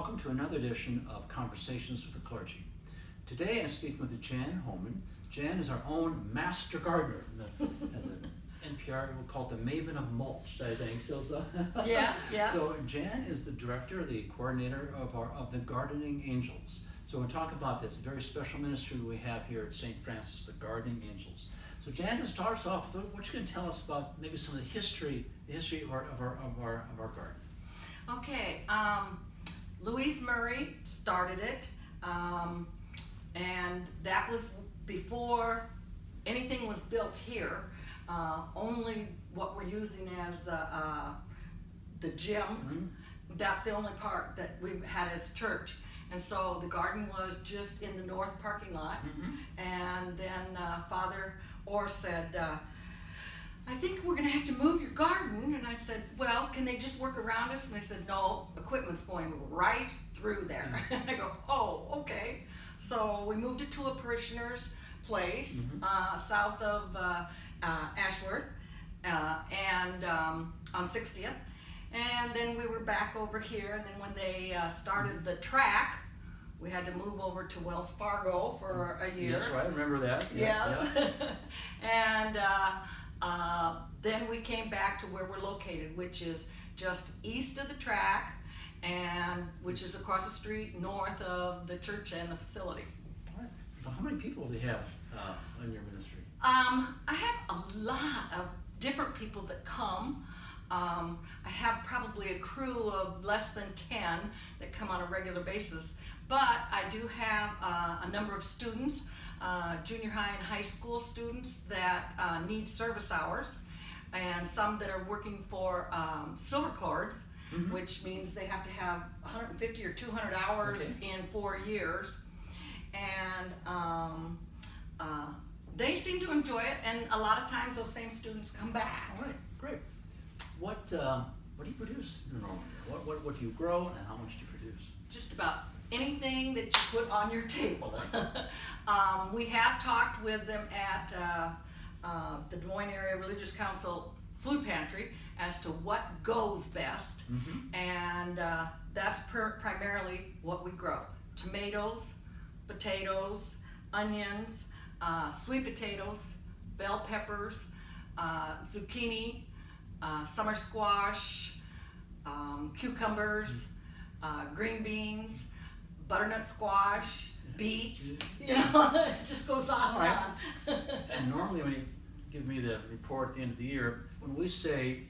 welcome to another edition of Conversations with the Clergy. Today I'm speaking with Jan Hoeman. Jan is our own master gardener. As an NPR, we'll call it the Maven of Mulch, I think. So, Yes. So Jan is the director, the coordinator of the Gardening Angels. So we'll talk about this very special ministry we have here at St. Francis, the Gardening Angels. So Jan, to start us off, what you can tell us about maybe some of the history of our garden. Okay. Louise Murray started it, and that was before anything was built here. Only what we're using as the gym. Mm-hmm. That's the only part that we had as church. And so the garden was just in the north parking lot. Mm-hmm. And then Father Orr said, I think we're gonna have to move your garden. And I said, well, can they just work around us? And they said, no, equipment's going right through there. Mm-hmm. And I go, oh, okay. So we moved it to a parishioner's place, Mm-hmm. south of Ashworth, and on 60th. And then we were back over here, and then when they started the track, we had to move over to Wells Fargo for a year. Yes, right, I remember that. Yes. Yeah. And then we came back to where we're located, which is just east of the track, and which is across the street north of the church and the facility. All right. Well, how many people do you have in your ministry? I have a lot of different people that come. I have probably a crew of less than 10 that come on a regular basis, but I do have a number of students, junior high and high school students that need service hours, and some that are working for silver cords, Mm-hmm. which means they have to have 150 or 200 hours in 4 years, and they seem to enjoy it, and a lot of times those same students come back. All right, great. What do you produce in a normal year? What do you grow, and how much do you produce? Just about anything that you put on your table. We have talked with them at the Des Moines Area Religious Council Food Pantry as to what goes best, Mm-hmm. and that's primarily what we grow. Tomatoes, potatoes, onions, sweet potatoes, bell peppers, zucchini, summer squash, cucumbers, green beans, butternut squash, beets. You know, it just goes on All right. and on. And normally when you give me the report at the end of the year, when we say,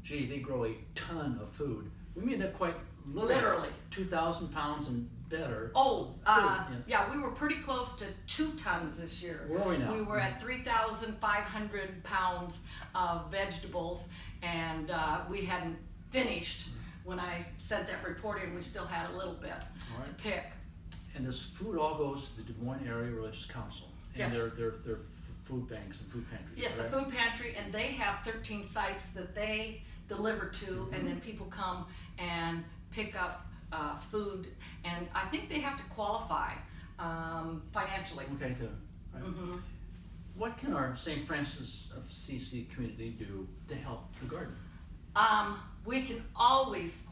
gee, they grow a ton of food, we mean that quite literally. 2,000 pounds and better. Oh, food, yeah, we were pretty close to 2 tons this year. Where are we now? We were at 3,500 pounds of vegetables, and we hadn't finished when I sent that report in. We still had a little bit All right. to pick. And this food all goes to the Des Moines Area Religious Council. And Yes. their food banks and food pantries. Yes, correct? the food pantry, and they have 13 sites that they deliver to, and then people come and pick up food, and I think they have to qualify financially. Okay, too. Right. Mm-hmm. What can our St. Francis of CC community do to help the garden? We can always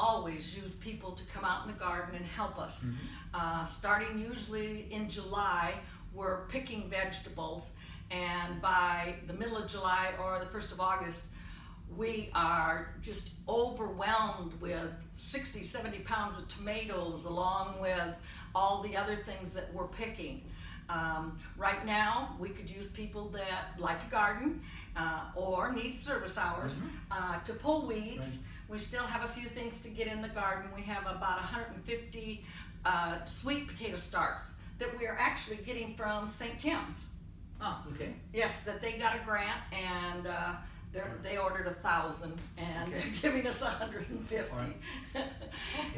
use people to come out in the garden and help us. Mm-hmm. Starting usually in July, we're picking vegetables, and by the middle of July or the 1st of August, we are just overwhelmed with 60, 70 pounds of tomatoes, along with all the other things that we're picking. Right now, we could use people that like to garden or need service hours to pull weeds. Right. We still have a few things to get in the garden. We have about 150 sweet potato starts that we are actually getting from St. Tim's. Ah, okay. Yes, that they got a grant, and they ordered 1,000, and they're giving us 150. Right. Okay.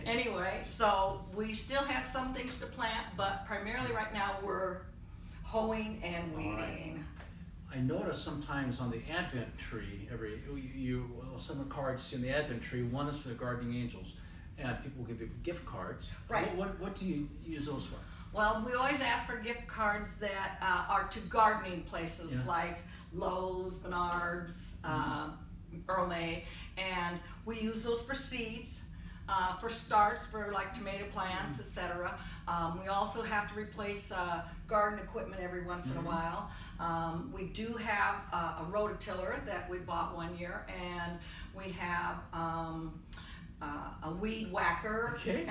Anyway, so we still have some things to plant, but primarily right now we're hoeing and weeding. Right. I notice sometimes on the Advent tree, some of the cards in the Advent tree, one is for the Gardening Angels, and people give you gift cards. Right. What do you use those for? Well, we always ask for gift cards that are to gardening places like Lowe's, Menards, Earl May, and we use those for seeds. for starts for like tomato plants, etc. We also have to replace garden equipment every once in a while. We do have a rototiller that we bought one year, and we have a weed whacker, Okay.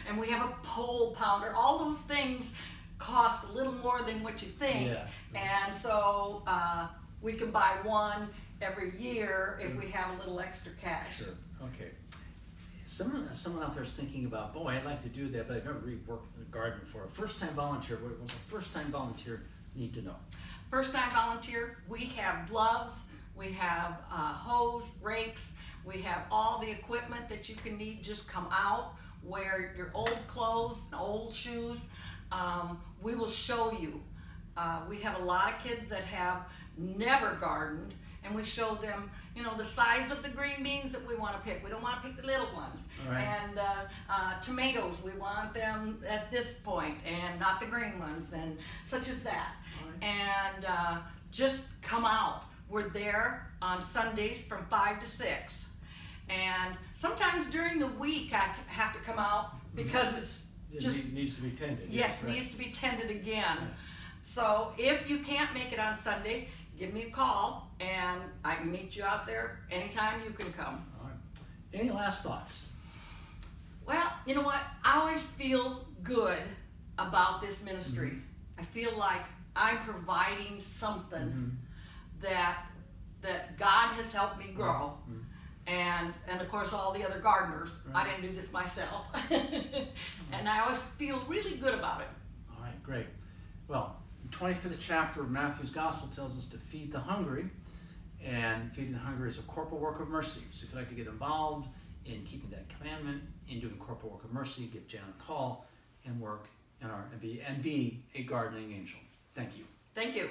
and we have a pole pounder. All those things cost a little more than what you think, Yeah. and so we can buy one every year if we have a little extra cash. Sure. Okay. Someone out there is thinking about, boy, I'd like to do that, but I've never really worked in the garden before. A first-time volunteer. What does a first-time volunteer need to know? First-time volunteer, we have gloves, we have hose, rakes, we have all the equipment that you can need. Just come out, wear your old clothes, old shoes. We will show you. We have a lot of kids that have never gardened, and we show them, you know, the size of the green beans that we want to pick. We don't want to pick the little ones. All right. And tomatoes, we want them at this point and not the green ones, and such as that. All right. And just come out. We're there on Sundays from 5 to 6. And sometimes during the week I have to come out because it's just, needs to be tended. yes, Right. needs to be tended again. So if you can't make it on Sunday, give me a call and I can meet you out there anytime you can come. All right. Any last thoughts? Well, you know what? I always feel good about this ministry. I feel like I'm providing something that God has helped me grow. And of course all the other gardeners. I didn't do this myself. And I always feel really good about it. All right, great. Well, the 25th chapter of Matthew's Gospel tells us to feed the hungry, and feeding the hungry is a corporal work of mercy. So if you'd like to get involved in keeping that commandment, in doing corporal work of mercy, give Jan a call and work and be a gardening angel. Thank you. Thank you.